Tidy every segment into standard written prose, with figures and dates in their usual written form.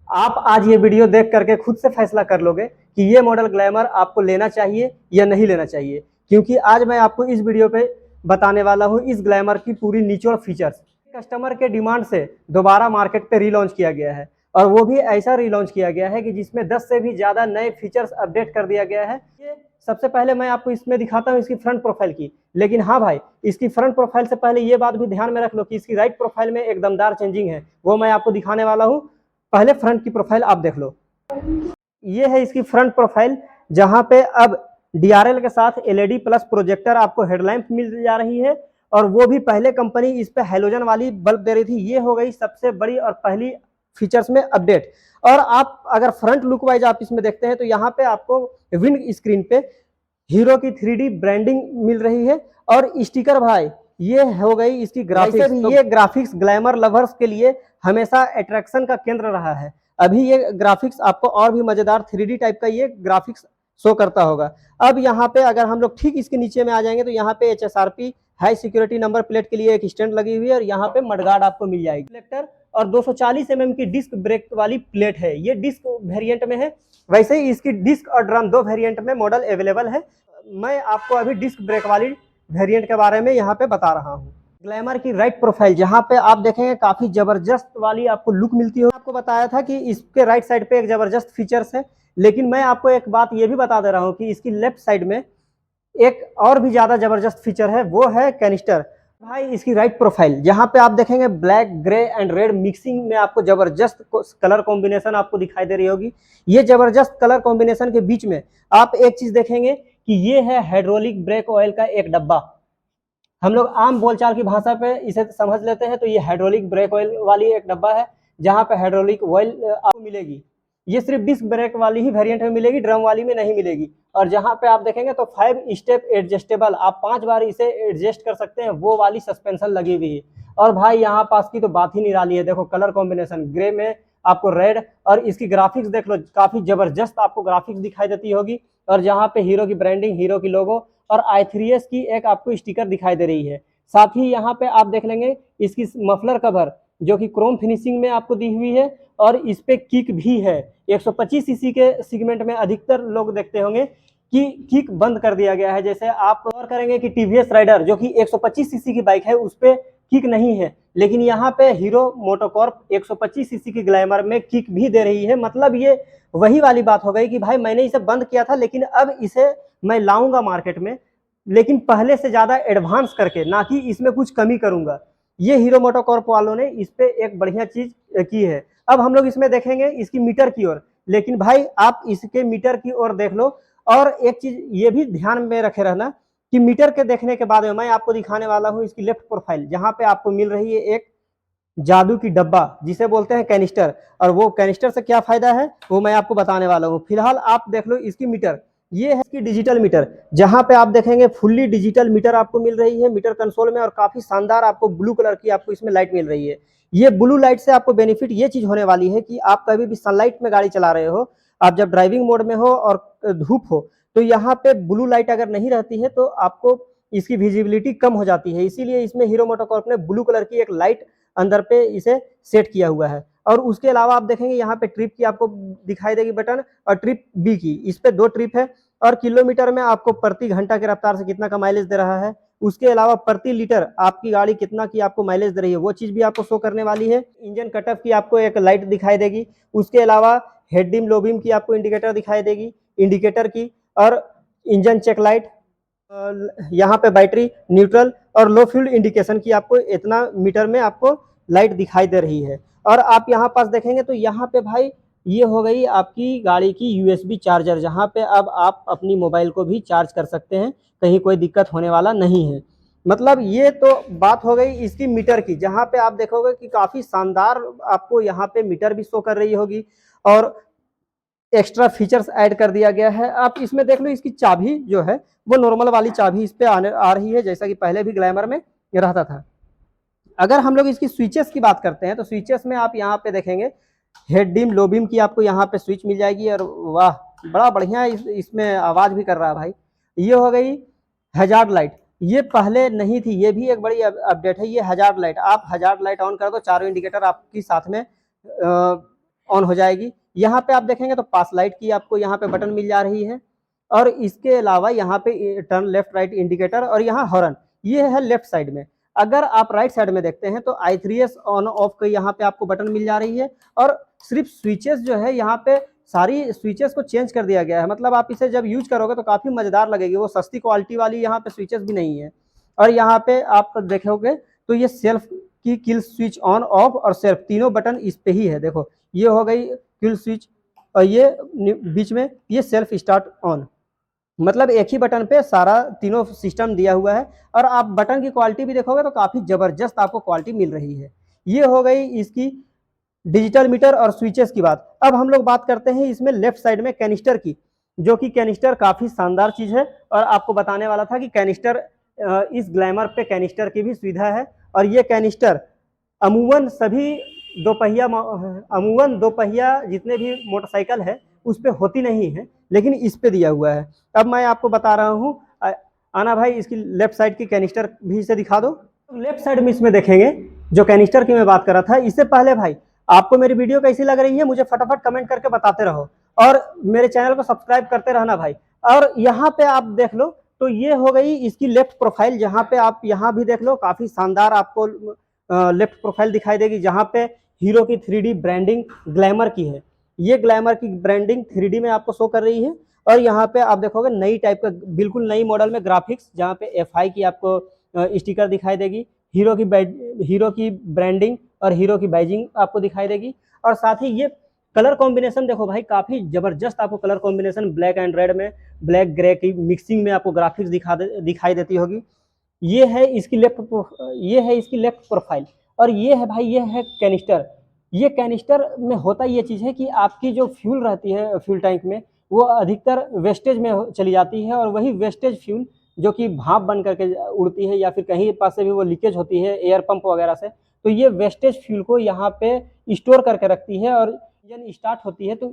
आप आज ये वीडियो देख करके खुद से फैसला कर लोगे कि ये मॉडल ग्लैमर आपको लेना चाहिए या नहीं लेना चाहिए, क्योंकि आज मैं आपको इस वीडियो पे बताने वाला हूँ इस ग्लैमर की पूरी निचोड़ फीचर्स। कस्टमर के डिमांड से दोबारा मार्केट पे रीलॉन्च किया गया है, और वो भी ऐसा रीलॉन्च किया गया है कि जिसमें 10 से भी ज़्यादा नए फीचर्स अपडेट कर दिया गया है। ये सबसे पहले मैं आपको इसमें दिखाता हूँ इसकी फ्रंट प्रोफाइल की, लेकिन हाँ भाई, इसकी फ्रंट प्रोफाइल से पहले ये बात भी ध्यान में रख लो कि इसकी राइट प्रोफाइल में एक दमदार चेंजिंग है, वो मैं आपको दिखाने वाला हूँ। पहले फ्रंट की प्रोफाइल आप देख लो। ये है इसकी फ्रंट प्रोफाइल, जहां पे अब DRL के साथ LED प्लस प्रोजेक्टर आपको हेडलैम्प मिल जा रही है, और वो भी पहले कंपनी इस पे हेलोजन वाली बल्ब दे रही थी। ये हो गई सबसे बड़ी और पहली फीचर्स में अपडेट। और आप अगर फ्रंट लुक वाइज आप इसमें देखते हैं तो यहाँ पे आपको विंड स्क्रीन पे हीरो की 3D ब्रांडिंग मिल रही है, और स्टिकर भाई ये हो गई इसकी ग्राफिक्स। भी ये ग्राफिक्स ग्लैमर लवर्स के लिए हमेशा अट्रैक्शन का केंद्र रहा है। अभी ये ग्राफिक्स आपको और भी मजेदार 3D टाइप का ये ग्राफिक्स शो करता होगा। अब यहाँ पे अगर हम लोग ठीक इसके नीचे में आ जाएंगे तो यहाँ पे HSRP high security number plate के लिए एक स्टैंड लगी हुई है, और यहाँ पे मडगार्ड आपको मिल जाएगी रिफ्लेक्टर, और 240 mm की डिस्क ब्रेक वाली प्लेट है। ये डिस्क वेरिएंट में है, वैसे ही इसकी डिस्क और ड्रम दो वेरिएंट में मॉडल अवेलेबल है। मैं आपको अभी डिस्क ब्रेक वाली वेरिएंट के बारे में यहाँ पे बता रहा हूँ। ग्लैमर की राइट प्रोफाइल जहाँ पे आप देखेंगे काफी जबरदस्त वाली आपको लुक मिलती है। आपको बताया था कि इसके राइट साइड पे एक जबरदस्त फीचर्स है, लेकिन मैं आपको एक बात ये भी बता दे रहा हूँ कि इसकी लेफ्ट साइड में एक और भी ज्यादा जबरदस्त फीचर है, वो है कैनिस्टर। भाई इसकी राइट प्रोफाइल जहाँ पे आप देखेंगे black grey and red mixing में आपको जबरदस्त कलर कॉम्बिनेशन आपको दिखाई दे रही होगी। ये जबरदस्त कलर कॉम्बिनेशन के बीच में आप एक चीज देखेंगे कि ये है हाइड्रोलिक ब्रेक ऑयल का एक डब्बा। हम लोग आम बोलचाल की भाषा पे इसे समझ लेते हैं, तो ये हाइड्रोलिक ब्रेक ऑयल वाली एक डब्बा है, जहाँ पे हाइड्रोलिक ऑयल आपको मिलेगी। ये सिर्फ डिस्क ब्रेक वाली ही वेरिएंट में मिलेगी, ड्रम वाली में नहीं मिलेगी। और जहाँ पे आप देखेंगे तो 5 स्टेप एडजस्टेबल, आप 5 बार इसे एडजस्ट कर सकते हैं, वो वाली सस्पेंशन लगी हुई है। और भाई यहाँ पास की तो बात ही निराली है। देखो कलर कॉम्बिनेशन ग्रे में आपको रेड, और इसकी ग्राफिक्स देख लो, काफी जबरदस्त आपको ग्राफिक्स दिखाई देती होगी। और जहाँ पे हीरो की ब्रांडिंग, हीरो की लोगो और i3s की एक आपको स्टिकर दिखाई दे रही है। साथ ही यहाँ पे आप देख लेंगे इसकी मफलर कवर जो कि क्रोम फिनिशिंग में आपको दी हुई है, और इस पे किक भी है। 125 सीसी के सेगमेंट में अधिकतर लोग देखते होंगे कि किक बंद कर दिया गया है। जैसे आप और करेंगे कि TVS राइडर जो कि 125 सीसी की बाइक है उस पे किक नहीं है, लेकिन यहाँ पे हीरो मोटोकॉर्प 125 सीसी की ग्लैमर में किक भी दे रही है। मतलब ये वही वाली बात हो गई कि भाई मैंने इसे बंद किया था, लेकिन अब इसे मैं लाऊंगा मार्केट में, लेकिन पहले से ज्यादा एडवांस करके, ना कि इसमें कुछ कमी करूंगा। ये हीरो मोटोकॉर्प वालों ने इस पे एक बढ़िया चीज की है। अब हम लोग इसमें देखेंगे इसकी मीटर की ओर, लेकिन भाई आप इसके मीटर की ओर देख लो। और एक चीज ये भी ध्यान में रखे रहना कि मीटर के देखने के बाद में मैं आपको दिखाने वाला हूँ इसकी लेफ्ट प्रोफाइल, जहां पे आपको मिल रही है एक जादू की डब्बा जिसे बोलते हैं कैनिस्टर। और वो कैनिस्टर से क्या फायदा है वो मैं आपको बताने वाला हूँ। फिलहाल आप देख लो इसकी मीटर, ये है इसकी डिजिटल मीटर, जहां पे आप देखेंगे फुल्ली डिजिटल मीटर आपको मिल रही है मीटर कंसोल में, और काफी शानदार आपको ब्लू कलर की आपको इसमें लाइट मिल रही है। ये ब्लू लाइट से आपको बेनिफिट ये चीज होने वाली है कि आप कभी भी सनलाइट में गाड़ी चला रहे हो, आप जब ड्राइविंग मोड में हो और धूप हो, तो यहाँ पे ब्लू लाइट अगर नहीं रहती है तो आपको इसकी विजिबिलिटी कम हो जाती है। इसीलिए इसमें हीरो मोटोकॉर्प ने ब्लू कलर की एक लाइट अंदर पे इसे सेट किया हुआ है। और उसके अलावा आप देखेंगे यहाँ पे ट्रिप की आपको दिखाई देगी बटन, और ट्रिप बी की, इस पे 2 ट्रिप है। और किलोमीटर में आपको प्रति घंटा की रफ्तार से कितना का माइलेज दे रहा है, उसके अलावा प्रति लीटर आपकी गाड़ी कितना की आपको माइलेज दे रही है वो चीज भी आपको शो करने वाली है। इंजन कटऑफ की आपको एक लाइट दिखाई देगी, उसके अलावा हेड डिम लो बीम की आपको इंडिकेटर दिखाई देगी, इंडिकेटर की, और इंजन चेक लाइट, यहाँ पे बैटरी न्यूट्रल और लो फ्यूल इंडिकेशन की आपको इतना मीटर में आपको लाइट दिखाई दे रही है। और आप यहाँ पास देखेंगे तो यहाँ पे भाई ये हो गई आपकी गाड़ी की USB चार्जर, जहाँ पे अब आप अपनी मोबाइल को भी चार्ज कर सकते हैं, कहीं कोई दिक्कत होने वाला नहीं है। मतलब ये तो बात हो गई इसकी मीटर की, जहाँ पे आप देखोगे कि काफी शानदार आपको यहाँ पे मीटर भी शो कर रही होगी, और एक्स्ट्रा फीचर्स ऐड कर दिया गया है। आप इसमें देख लो इसकी चाबी जो है वो नॉर्मल वाली चाबी इस पे आ रही है, जैसा कि पहले भी ग्लैमर में रहता था। अगर हम लोग इसकी स्विचेस की बात करते हैं तो स्विचेस में आप यहाँ पे देखेंगे हेड डिम लो बीम की आपको यहाँ पे स्विच मिल जाएगी, और वाह बड़ा बढ़िया इसमें आवाज भी कर रहा है भाई। ये हो गई हैजार्ड लाइट, ये पहले नहीं थी, ये भी एक बड़ी अपडेट है। ये हैजार्ड लाइट, आप हैजार्ड लाइट ऑन कर दो, चारों इंडिकेटर आपकी साथ में ऑन हो जाएगी। यहाँ पे आप देखेंगे तो पास लाइट की आपको यहाँ पे बटन मिल जा रही है, और इसके अलावा यहाँ पे टर्न लेफ्ट राइट इंडिकेटर और यहाँ हॉर्न, ये है लेफ्ट साइड में। अगर आप राइट साइड में देखते हैं तो I3S ऑन ऑफ का यहाँ पे आपको बटन मिल जा रही है, और सिर्फ स्विचेस जो है यहाँ पे सारी स्विचेस को चेंज कर दिया गया है। मतलब आप इसे जब यूज करोगे तो काफ़ी मज़ेदार लगेगी, वो सस्ती क्वालिटी वाली यहाँ पे स्विचेस भी नहीं है। और यहाँ पे आप देखोगे तो ये सेल्फ की किल स्विच ऑन ऑफ और सेल्फ तीनों बटन इस पे ही है। देखो ये हो गई किल स्विच, और ये बीच में ये सेल्फ स्टार्ट ऑन, मतलब एक ही बटन पे सारा तीनों सिस्टम दिया हुआ है। और आप बटन की क्वालिटी भी देखोगे तो काफ़ी ज़बरदस्त आपको क्वालिटी मिल रही है। ये हो गई इसकी डिजिटल मीटर और स्विचेस की बात। अब हम लोग बात करते हैं इसमें लेफ्ट साइड में कैनिस्टर की, जो कि कैनिस्टर काफ़ी शानदार चीज़ है, और आपको बताने वाला था कि कैनिस्टर इस ग्लैमर पे कैनिस्टर की भी सुविधा है। और ये कैनिस्टर अमूमन सभी अमूमन दो पहिया जितने भी मोटरसाइकिल है उस पर होती नहीं है, लेकिन इस पे दिया हुआ है। अब मैं आपको बता रहा हूँ, आना भाई इसकी लेफ्ट साइड की कैनिस्टर भी इसे दिखा दो। लेफ्ट साइड में इसमें देखेंगे जो कैनिस्टर की मैं बात कर रहा था। इससे पहले भाई आपको मेरी वीडियो कैसी लग रही है मुझे फटाफट कमेंट करके बताते रहो, और मेरे चैनल को सब्सक्राइब करते रहना भाई। और यहाँ पे आप देख लो तो ये हो गई इसकी लेफ्ट प्रोफाइल, जहाँ पे आप यहाँ भी देख लो काफ़ी शानदार आपको लेफ्ट प्रोफाइल दिखाई देगी, जहाँ पे हीरो की 3D ब्रांडिंग ग्लैमर की है। ये ग्लैमर की ब्रांडिंग 3D में आपको शो कर रही है। और यहाँ पे आप देखोगे नई टाइप का बिल्कुल नई मॉडल में ग्राफिक्स, जहाँ पे FI की आपको स्टिकर दिखाई देगी, हीरो की ब्रांडिंग और हीरो की बैजिंग आपको दिखाई देगी। और साथ ही ये कलर कॉम्बिनेशन देखो भाई, काफ़ी ज़बरदस्त आपको colour combination black and red में, ब्लैक ग्रे की मिक्सिंग में आपको ग्राफिक्स दिखाई देती होगी। ये है इसकी लेफ्ट प्रोफाइल। और ये है भाई, ये है कैनिस्टर। ये कैनिस्टर में होता ये चीज़ है कि आपकी जो फ्यूल रहती है फ्यूल टैंक में, वो अधिकतर वेस्टेज में चली जाती है, और वही वेस्टेज फ्यूल जो कि भाप बन करके उड़ती है या फिर कहीं पास से भी वो लीकेज होती है एयर पंप वगैरह से, तो ये वेस्टेज फ्यूल को यहाँ पे स्टोर करके रखती है। और इंजन स्टार्ट होती है तो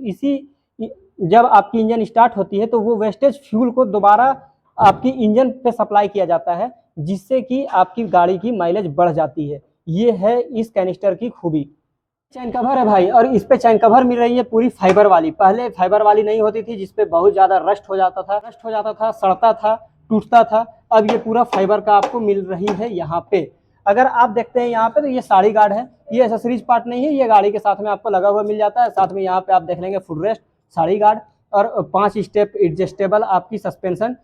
जब आपकी इंजन स्टार्ट होती है तो वो वेस्टेज फ्यूल को दोबारा आपकी इंजन पे सप्लाई किया जाता है, जिससे कि आपकी गाड़ी की माइलेज बढ़ जाती है। ये है इस कैनिस्टर की खूबी। चैन कवर है भाई, और इस पे चैन कवर मिल रही है पूरी फाइबर वाली। पहले फाइबर वाली नहीं होती थी, जिसपे बहुत ज़्यादा रस्ट हो जाता था, सड़ता था, टूटता था। अब ये पूरा फाइबर का आपको मिल रही है यहाँ पे। अगर आप देखते हैं यहाँ पे तो ये साड़ी गार्ड है, ये एसेसरीज पार्ट नहीं है, ये गाड़ी के साथ में आपको लगा हुआ मिल जाता है। साथ में यहाँ पे आप देख लेंगे फुट रेस्ट, साड़ी गार्ड और 5 स्टेप एडजस्टेबल आपकी सस्पेंशन।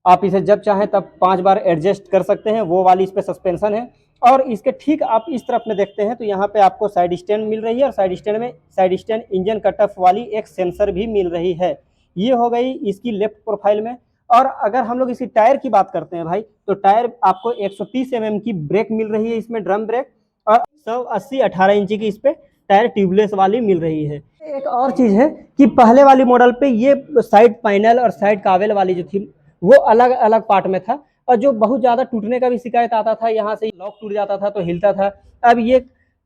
आप इसे जब चाहें तब 5 बार एडजस्ट कर सकते हैं, वो वाली इस पे सस्पेंशन है। और इसके ठीक आप इस तरफ में देखते हैं तो यहाँ पे आपको साइड स्टैंड मिल रही है, और side stand engine cut off वाली एक सेंसर भी मिल रही है। ये हो गई इसकी लेफ्ट प्रोफाइल में। और अगर हम लोग इसी टायर की बात करते हैं भाई, तो टायर आपको 130 mm की ब्रेक मिल रही है इसमें, ड्रम ब्रेक, और 180 18 इंची की इस पे टायर ट्यूबलेस वाली मिल रही है। एक और चीज़ है कि पहले वाली मॉडल पे ये साइड पैनल और साइड कावेल वाली जो थी वो अलग अलग पार्ट में था, और जो बहुत ज़्यादा टूटने का भी शिकायत आता था, यहाँ से लॉक टूट जाता था तो हिलता था। अब ये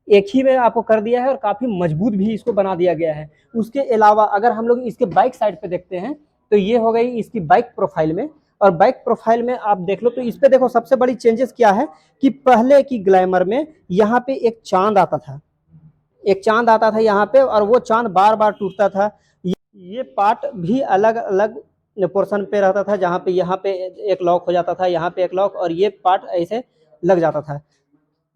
एक ही में आपको कर दिया है, और काफ़ी मजबूत भी इसको बना दिया गया है। उसके अलावा अगर हम लोग इसके बाइक साइड पे देखते हैं तो ये हो गई इसकी बाइक प्रोफाइल में। और बाइक प्रोफाइल में आप देख लो तो इस पे देखो सबसे बड़ी चेंजेस क्या है कि पहले की ग्लैमर में यहाँ पे एक चांद आता था यहाँ पे, और वो चांद बार बार टूटता था। ये पार्ट भी अलग अलग पोर्शन पे रहता था, जहाँ पे यहाँ पे एक लॉक हो जाता था, यहाँ पे एक लॉक, और ये पार्ट ऐसे लग जाता था।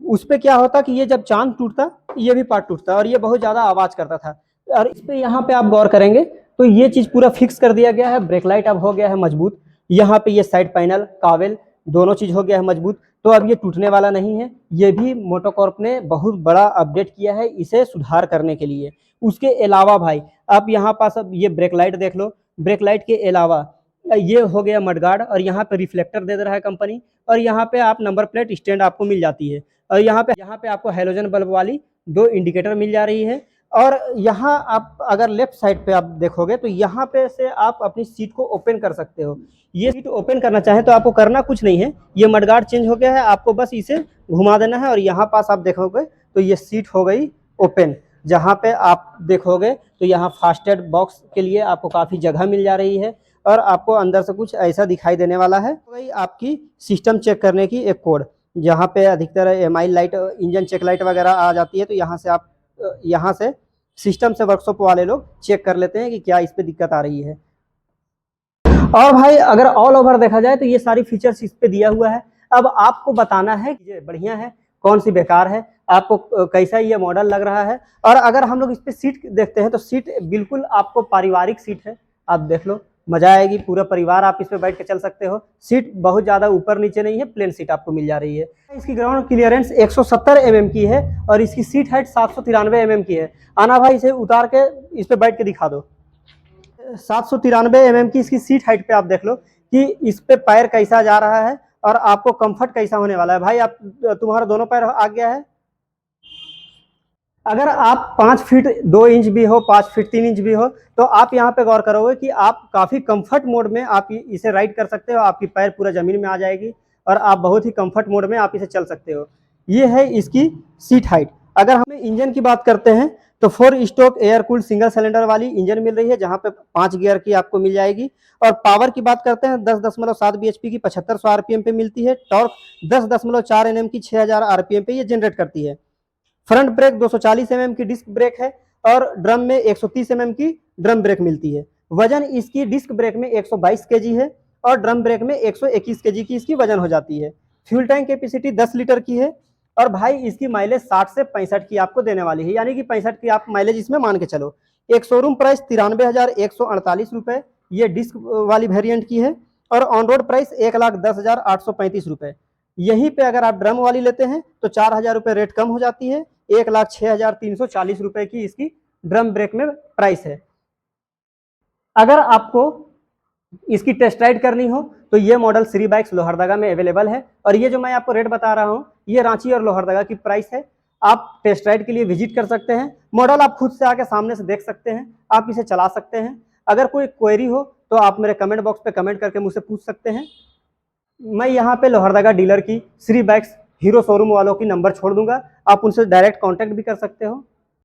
उस पे क्या होता कि ये जब चांद टूटता ये भी पार्ट टूटता, और ये बहुत ज़्यादा आवाज़ करता था। और इस पे यहाँ पे आप गौर करेंगे तो ये चीज़ पूरा फिक्स कर दिया गया है। ब्रेक लाइट अब हो गया है मजबूत, यहाँ पे ये साइड पैनल कावेल दोनों चीज़ हो गया है मजबूत, तो अब ये टूटने वाला नहीं है। ये भी मोटोकॉर्प ने बहुत बड़ा अपडेट किया है इसे सुधार करने के लिए। उसके अलावा भाई आप यहाँ पास अब ये ब्रेक लाइट देख लो, ब्रेक लाइट के अलावा ये हो गया मडगार्ड, और यहाँ पे रिफ्लेक्टर दे रहा है कंपनी, और यहाँ पे आप नंबर प्लेट स्टैंड आपको मिल जाती है, और यहाँ पे आपको हेलोजन बल्ब वाली 2 इंडिकेटर मिल जा रही है। और यहाँ आप अगर लेफ्ट साइड पे आप देखोगे तो यहाँ पे से आप अपनी सीट को ओपन कर सकते हो। ये सीट ओपन करना चाहें तो आपको करना कुछ नहीं है, ये मडगार्ड चेंज हो गया है, आपको बस इसे घुमा देना है, और यहाँ पास आप देखोगे तो ये सीट हो गई ओपन। जहाँ पे आप देखोगे तो यहाँ फास्टेड बॉक्स के लिए आपको काफ़ी जगह मिल जा रही है, और आपको अंदर से कुछ ऐसा दिखाई देने वाला है। तो वही आपकी सिस्टम चेक करने की एक कोड, जहाँ पे अधिकतर MI light engine check light वगैरह आ जाती है, तो यहाँ से आप यहाँ से सिस्टम से वर्कशॉप वाले लोग चेक कर लेते हैं कि क्या इस पे दिक्कत आ रही है। और भाई अगर ऑल ओवर देखा जाए तो ये सारी फीचर्स इस पे दिया हुआ है। अब आपको बताना है कि ये बढ़िया है कौन सी बेकार है, आपको कैसा ये मॉडल लग रहा है। और अगर हम लोग इस पे सीट देखते हैं तो सीट बिल्कुल आपको पारिवारिक सीट है, आप देख लो मजा आएगी, पूरा परिवार आप इस पे बैठ के चल सकते हो। सीट बहुत ज्यादा ऊपर नीचे नहीं है, प्लेन सीट आपको मिल जा रही है। इसकी ग्राउंड क्लियरेंस 170 mm की है और इसकी सीट हाइट 793 mm की है। आना भाई इसे उतार के इस पे बैठ के दिखा दो। 793 mm की इसकी सीट हाइट पे आप देख लो कि इस पे पैर कैसा जा रहा है और आपको कंफर्ट कैसा होने वाला है। भाई आप तुम्हारा दोनों पैर आ गया है। अगर आप 5 फीट 2 इंच भी हो, 5 फीट 3 इंच भी हो, तो आप यहाँ पे गौर करोगे कि आप काफी कंफर्ट मोड में आप इसे राइड कर सकते हो, आपकी पैर पूरा जमीन में आ जाएगी और आप बहुत ही कंफर्ट मोड में आप इसे चल सकते हो। ये है इसकी सीट हाइट। अगर हमें इंजन की बात करते हैं तो 4 stroke air cooled single cylinder वाली इंजन मिल रही है, जहां पे 5 गियर की आपको मिल जाएगी। और पावर की बात करते हैं 10.7 bhp की 7500 आरपीएम पे मिलती है। टॉर्क 10.4 Nm की 6000 आरपीएम पे ये जनरेट करती है। फ्रंट ब्रेक 240 mm की डिस्क ब्रेक है और ड्रम में 130 mm की ड्रम ब्रेक मिलती है। वजन इसकी डिस्क ब्रेक में 122 kg है और ड्रम ब्रेक में 121 kg की इसकी वजन हो जाती है। फ्यूल टैंक कैपेसिटी 10 लीटर की है और भाई इसकी माइलेज 60 से 65 की आपको देने वाली है, यानी कि 65 की आप माइलेज इसमें मान के चलो। एक शोरूम प्राइस 93,148 रुपए ये डिस्क वाली वेरिएंट की है और ऑन रोड प्राइस 1,10,835 रुपए। यहीं पे अगर आप ड्रम वाली लेते हैं तो 4,000 रुपए रेट कम हो जाती है, 1,06,340 रुपए की इसकी ड्रम ब्रेक में प्राइस है। अगर आपको इसकी टेस्ट राइड करनी हो तो ये मॉडल श्री बाइक्स लोहरदगा में अवेलेबल है और ये जो मैं आपको रेट बता रहा हूँ ये रांची और लोहरदगा की प्राइस है। आप टेस्ट राइड के लिए विजिट कर सकते हैं, मॉडल आप खुद से आके सामने से देख सकते हैं, आप इसे चला सकते हैं। अगर कोई क्वेरी हो तो आप मेरे कमेंट बॉक्स पे कमेंट करके मुझसे पूछ सकते हैं। मैं यहाँ पे लोहरदगा डीलर की श्री बाइक्स हीरो शोरूम वालों की नंबर छोड़ दूंगा, आप उनसे डायरेक्ट कांटेक्ट भी कर सकते हो।